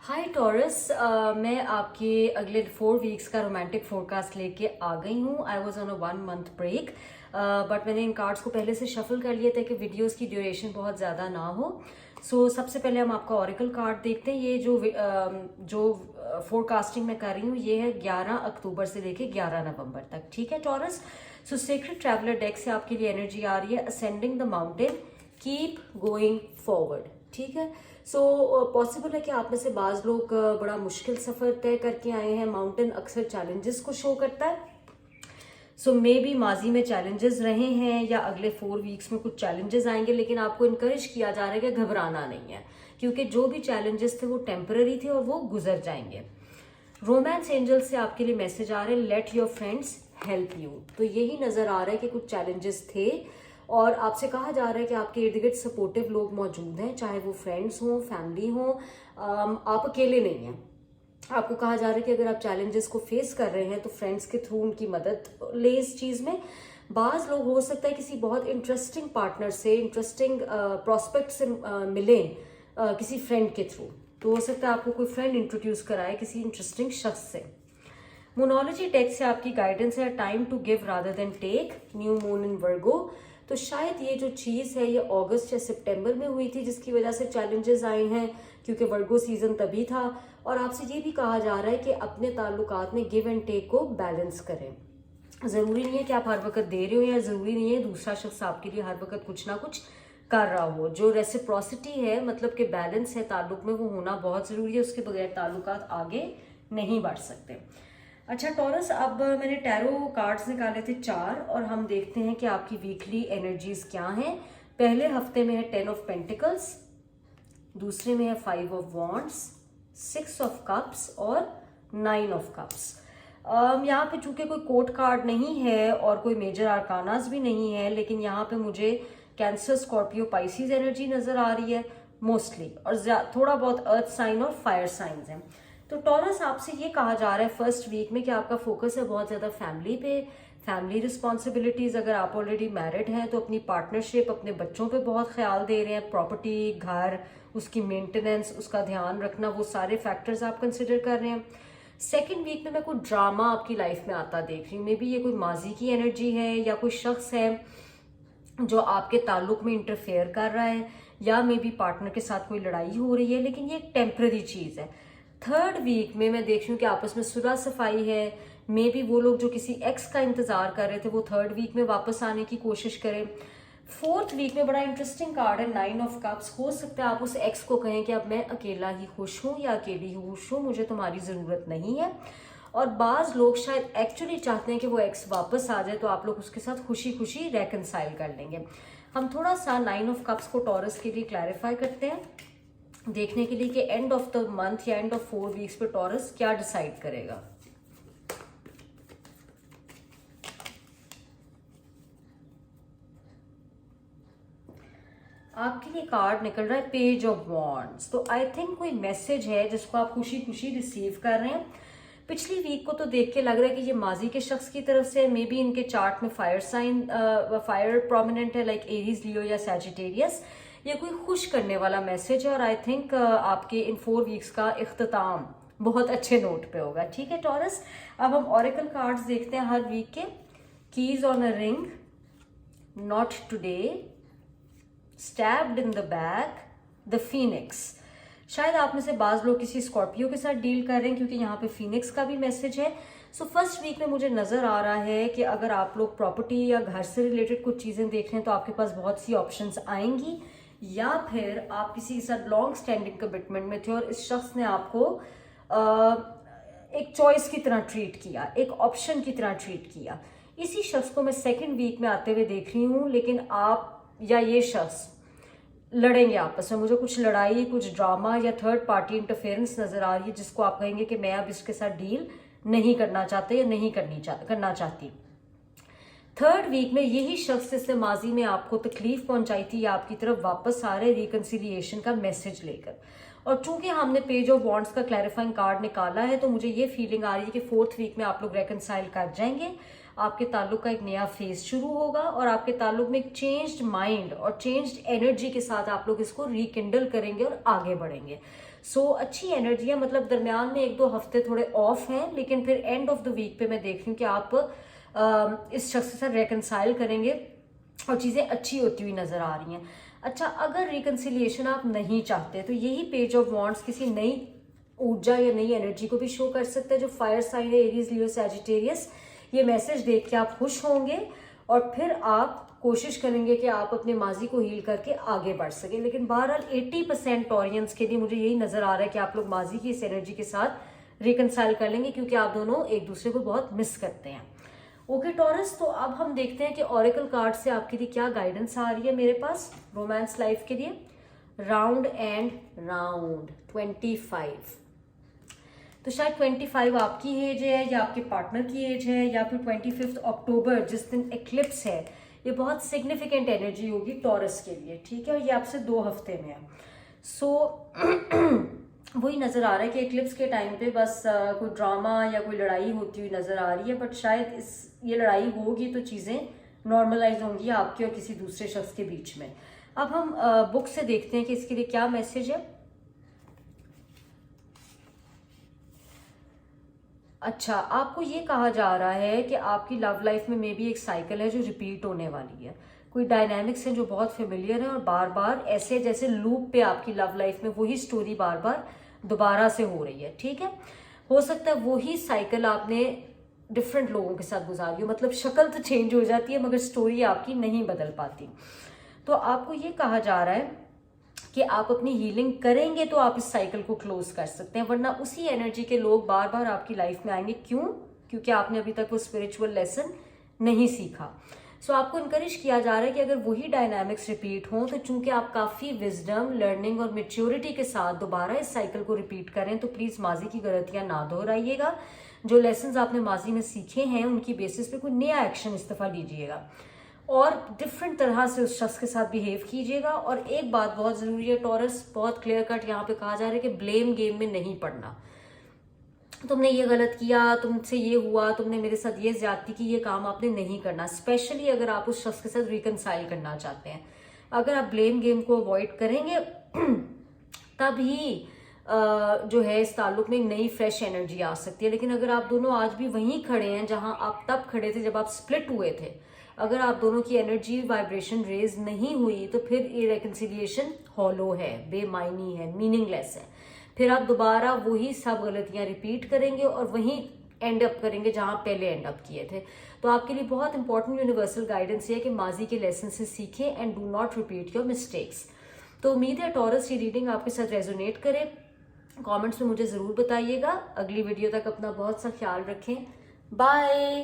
हाय taurus, मैं आपके अगले 4 वीक्स का रोमांटिक फोरकास्ट लेके आ गई हूँ। I was on a 1 month break, but मैंने इन कार्ड्स को पहले से शफल कर लिया था कि वीडियोस की ड्यूरेशन बहुत ज़्यादा ना हो। सबसे पहले हम आपका ऑरिकल कार्ड देखते हैं। ये जो फोरकास्टिंग मैं कर रही हूँ ये है 11 अक्टूबर से लेके 11 नवंबर तक। ठीक है टॉरस। सेक्रेट ट्रैवलर डेक से आपके लिए एनर्जी आ रही है ascending the mountain, keep going forward. ठीक है। पॉसिबल है कि आप में से बाज लोग बड़ा मुश्किल सफर तय करके आए हैं। माउंटेन अक्सर चैलेंजेस को शो करता है। मे बी माजी में चैलेंजेस रहे हैं या अगले 4 वीक्स में कुछ चैलेंजेस आएंगे, लेकिन आपको इनकरेज किया जा रहा है कि घबराना नहीं है, क्योंकि जो भी चैलेंजेस थे वो टेम्पररी थे और वो गुजर जाएंगे। रोमांस एंजल से आपके लिए मैसेज आ रहे हैं, let your friends help you. तो यही नजर आ रहा है कि कुछ चैलेंजेस थे और आपसे कहा जा रहा है कि आपके इर्द गिर्द सपोर्टिव लोग मौजूद हैं, चाहे वो फ्रेंड्स हों, फैमिली हों। आप अकेले नहीं हैं। आपको कहा जा रहा है कि अगर आप चैलेंजेस को फेस कर रहे हैं तो फ्रेंड्स के थ्रू उनकी मदद ले इस चीज में। बाज लोग हो सकता है किसी बहुत इंटरेस्टिंग पार्टनर से, इंटरेस्टिंग प्रोस्पेक्ट से मिले किसी फ्रेंड के थ्रू। तो हो सकता है आपको कोई फ्रेंड इंट्रोड्यूस कराए किसी इंटरेस्टिंग शख्स से। मोनोलॉजी टेक्स्ट से आपकी गाइडेंस है, time to give rather than take, new moon in Virgo. तो शायद ये जो चीज़ है ये अगस्त या सितंबर में हुई थी, जिसकी वजह से चैलेंजेस आए हैं, क्योंकि वर्गो सीजन तभी था। और आपसे ये भी कहा जा रहा है कि अपने ताल्लुकात में गिव एंड टेक को बैलेंस करें। ज़रूरी नहीं है कि आप हर वक्त दे रहे हो, या ज़रूरी नहीं है दूसरा शख्स आपके लिए हर वक्त कुछ ना कुछ कर रहा हो। जो रेसिप्रोसिटी है, मतलब कि बैलेंस है ताल्लुक में, वो होना बहुत ज़रूरी है। उसके बगैर ताल्लुकात आगे नहीं बढ़ सकते। अच्छा टॉरस, अब मैंने टैरो कार्ड्स निकाले थे 4 और हम देखते हैं कि आपकी वीकली एनर्जीज क्या हैं। पहले हफ्ते में है 10 ऑफ पेंटिकल्स, दूसरे में है 5 ऑफ वॉन्ड्स, 6 ऑफ कप्स और 9 ऑफ कप्स। यहाँ पे चूंकि कोई कोर्ट कार्ड नहीं है और कोई मेजर आर्कानास भी नहीं है, लेकिन यहाँ पे मुझे कैंसर, स्कॉर्पियो, पाइसिस एनर्जी नजर आ रही है मोस्टली, और थोड़ा बहुत अर्थ साइन और फायर साइंस हैं। तो टॉरस, आपसे ये कहा जा रहा है फर्स्ट वीक में कि आपका फोकस है बहुत ज़्यादा फैमिली पे, फैमिली रिस्पॉन्सिबिलिटीज़। अगर आप ऑलरेडी मैरिड हैं तो अपनी पार्टनरशिप, अपने बच्चों पे बहुत ख्याल दे रहे हैं, प्रॉपर्टी, घर, उसकी मेंटेनेंस, उसका ध्यान रखना, वो सारे फैक्टर्स आप कंसिडर कर रहे हैं। सेकेंड वीक में मैं कोई ड्रामा आपकी लाइफ में आता देख रही हूँ। मे बी ये कोई माजी की एनर्जी है या कोई शख्स है जो आपके ताल्लुक में इंटरफेयर कर रहा है, या मे बी पार्टनर के साथ कोई लड़ाई हो रही है, लेकिन ये एक टेम्पररी चीज़ है। थर्ड वीक में मैं देख रही हूँ कि आपस में सुलह सफाई है। मे बी वो लोग जो किसी एक्स का इंतजार कर रहे थे वो थर्ड वीक में वापस आने की कोशिश करें। फोर्थ वीक में बड़ा इंटरेस्टिंग कार्ड है 9 ऑफ कप्स। हो सकता है आप उस एक्स को कहें कि अब मैं अकेला ही खुश हूँ या अकेली ही खुश हूँ, मुझे तुम्हारी ज़रूरत नहीं है। और बाज लोग शायद एक्चुअली चाहते हैं कि वो एक्स वापस आ जाए, तो आप लोग उसके साथ खुशी खुशी रेकनसाइल कर लेंगे। हम थोड़ा सा 9 ऑफ कप्स को टॉरस के लिए क्लैरिफाई करते हैं, देखने के लिए कि एंड ऑफ द मंथ या एंड ऑफ 4 वीक्स पे टॉरस क्या डिसाइड करेगा। आपके लिए कार्ड निकल रहा है पेज ऑफ वॉन्ड्स। तो आई थिंक कोई मैसेज है जिसको आप खुशी खुशी रिसीव कर रहे हैं। पिछली वीक को तो देख के लग रहा है कि ये माजी के शख्स की तरफ से, मे बी इनके चार्ट में फायर साइन, फायर प्रोमिनेंट है, लाइक एरीज, लियो या सैजिटेरियस। ये कोई खुश करने वाला मैसेज है और आई थिंक आपके इन 4 वीक्स का इख्तिताम बहुत अच्छे नोट पे होगा। ठीक है टॉरस, अब हम ऑरिकल कार्ड्स देखते हैं हर वीक के। Keys on a ring, not today, stabbed in the back, the Phoenix. शायद आप में से बाज लोग किसी स्कॉर्पियो के साथ डील कर रहे हैं, क्योंकि यहाँ पे फीनिक्स का भी मैसेज है। फर्स्ट वीक में मुझे नजर आ रहा है कि अगर आप लोग प्रॉपर्टी या घर से रिलेटेड कुछ चीजें देख रहे हैं तो आपके पास बहुत सी ऑप्शंस आएंगी, या फिर आप किसी के साथ लॉन्ग स्टैंडिंग कमिटमेंट में थे और इस शख्स ने आपको एक चॉइस की तरह ट्रीट किया, एक ऑप्शन की तरह ट्रीट किया। इसी शख्स को मैं सेकेंड वीक में आते हुए देख रही हूँ, लेकिन आप या ये शख्स लड़ेंगे आपस में। मुझे कुछ लड़ाई, कुछ ड्रामा या थर्ड पार्टी इंटरफेरेंस नजर आ रही है, जिसको आप कहेंगे कि मैं अब इसके साथ डील नहीं करना चाहते या नहीं करना चाहती। थर्ड वीक में यही शख्स जिसने माजी में आपको तकलीफ पहुंचाई थी, या आपकी तरफ वापस आ रहे रिकंसिलिएशन का मैसेज लेकर। और चूंकि हमने पेज ऑफ वॉन्ड्स का क्लैरिफाइंग कार्ड निकाला है, तो मुझे ये फीलिंग आ रही है कि फोर्थ वीक में आप लोग रेकनसाइल कर जाएंगे, आपके ताल्लुक का एक नया फेज शुरू होगा और आपके ताल्लुक में एक चेंज्ड माइंड और चेंज्ड एनर्जी के साथ आप लोग इसको रिकिंडल करेंगे और आगे बढ़ेंगे। सो अच्छी एनर्जी है, मतलब दरमियान में 1-2 हफ्ते थोड़े ऑफ हैं, लेकिन फिर एंड ऑफ द वीक पे मैं देख रही हूँ कि आप इस शख्स के साथ रेकनसाइल करेंगे और चीज़ें अच्छी होती हुई नज़र आ रही हैं। अच्छा, अगर रिकन्सिलिएशन आप नहीं चाहते तो यही पेज ऑफ वॉन्ड्स किसी नई ऊर्जा या नई एनर्जी को भी शो कर सकता है। जो फायर साइन है, एरीज, लियो, सैजिटेरियस, ये मैसेज देख के आप खुश होंगे और फिर आप कोशिश करेंगे कि आप अपने माजी को हील करके आगे बढ़ सके। लेकिन बहरहाल 80% टॉरियंस के लिए मुझे यही नजर आ रहा है कि आप लोग माजी की इस एनर्जी के साथ रिकनसाइल कर लेंगे, क्योंकि आप दोनों एक दूसरे को बहुत मिस करते हैं। ओके टॉरस, तो अब हम देखते हैं कि ऑरेकल कार्ड से आपके लिए क्या गाइडेंस आ रही है मेरे पास रोमांस लाइफ के लिए। राउंड एंड राउंड 25, तो शायद 25 आपकी एज है या आपके पार्टनर की एज है, या फिर 25 अक्टूबर जिस दिन एक्लिप्स है, ये बहुत सिग्निफिकेंट एनर्जी होगी टॉरस के लिए, ठीक है। और ये आपसे 2 हफ्ते में है। सो वही नज़र आ रहा है कि एक्लिप्स के टाइम पे बस कोई ड्रामा या कोई लड़ाई होती हुई नज़र आ रही है, बट शायद ये लड़ाई होगी तो चीज़ें नॉर्मलाइज होंगी आपके और किसी दूसरे शख्स के बीच में। अब हम बुक से देखते हैं कि इसके लिए क्या मैसेज है। अच्छा, आपको ये कहा जा रहा है कि आपकी लव लाइफ में मे बी एक साइकिल है जो रिपीट होने वाली है। कोई डायनामिक्स है जो बहुत फेमिलियर है और बार बार ऐसे जैसे लूप पे आपकी लव लाइफ में वही स्टोरी बार बार दोबारा से हो रही है, ठीक है। हो सकता है वही साइकिल आपने डिफरेंट लोगों के साथ गुजारी हो, मतलब शक्ल तो चेंज हो जाती है मगर स्टोरी आपकी नहीं बदल पाती। तो आपको ये कहा जा रहा है कि आप अपनी हीलिंग करेंगे तो आप इस साइकिल को क्लोज कर सकते हैं, वरना उसी एनर्जी के लोग बार बार आपकी लाइफ में आएंगे। क्यों? क्योंकि आपने अभी तक वो स्पिरिचुअल लेसन नहीं सीखा। सो आपको इनकरेज किया जा रहा है कि अगर वही डायनामिक्स रिपीट हों तो चूंकि आप काफ़ी विजडम, लर्निंग और मेच्योरिटी के साथ दोबारा इस साइकिल को रिपीट करें, तो प्लीज़ माजी की गलतियां ना दोहराइएगा। जो लेसन्स आपने माजी में सीखे हैं उनकी बेसिस पे कोई नया एक्शन इस दफ़ा लीजिएगा और डिफरेंट तरह से उस शख्स के साथ बिहेव कीजिएगा। और एक बात बहुत ज़रूरी है टॉरस, बहुत क्लियर कट यहाँ पे कहा जा रहा है कि ब्लेम गेम में नहीं पड़ना। तुमने ये गलत किया, तुमसे ये हुआ, तुमने मेरे साथ ये ज्यादती की, ये काम आपने नहीं करना, स्पेशली अगर आप उस शख्स के साथ रिकनसाइल करना चाहते हैं। अगर आप ब्लेम गेम को अवॉइड करेंगे तभी जो है इस ताल्लुक में एक नई फ्रेश एनर्जी आ सकती है। लेकिन अगर आप दोनों आज भी वहीं खड़े हैं जहां आप तब खड़े थे जब आप स्प्लिट हुए थे, अगर आप दोनों की एनर्जी वाइब्रेशन रेज नहीं हुई, तो फिर ये रेकन्सिलिएशन हॉलो है, बेमायनी है, मीनिंगलेस है। फिर आप दोबारा वही सब गलतियां रिपीट करेंगे और वहीं एंड अप करेंगे जहां पहले एंड अप किए थे। तो आपके लिए बहुत इंपॉर्टेंट यूनिवर्सल गाइडेंस है कि माजी के लेसन से सीखें and do not repeat your mistakes. तो उम्मीद है टॉरस की रीडिंग आपके साथ रेजोनेट करे। कमेंट्स में मुझे ज़रूर बताइएगा। अगली वीडियो तक अपना बहुत सा ख्याल रखें। बाय।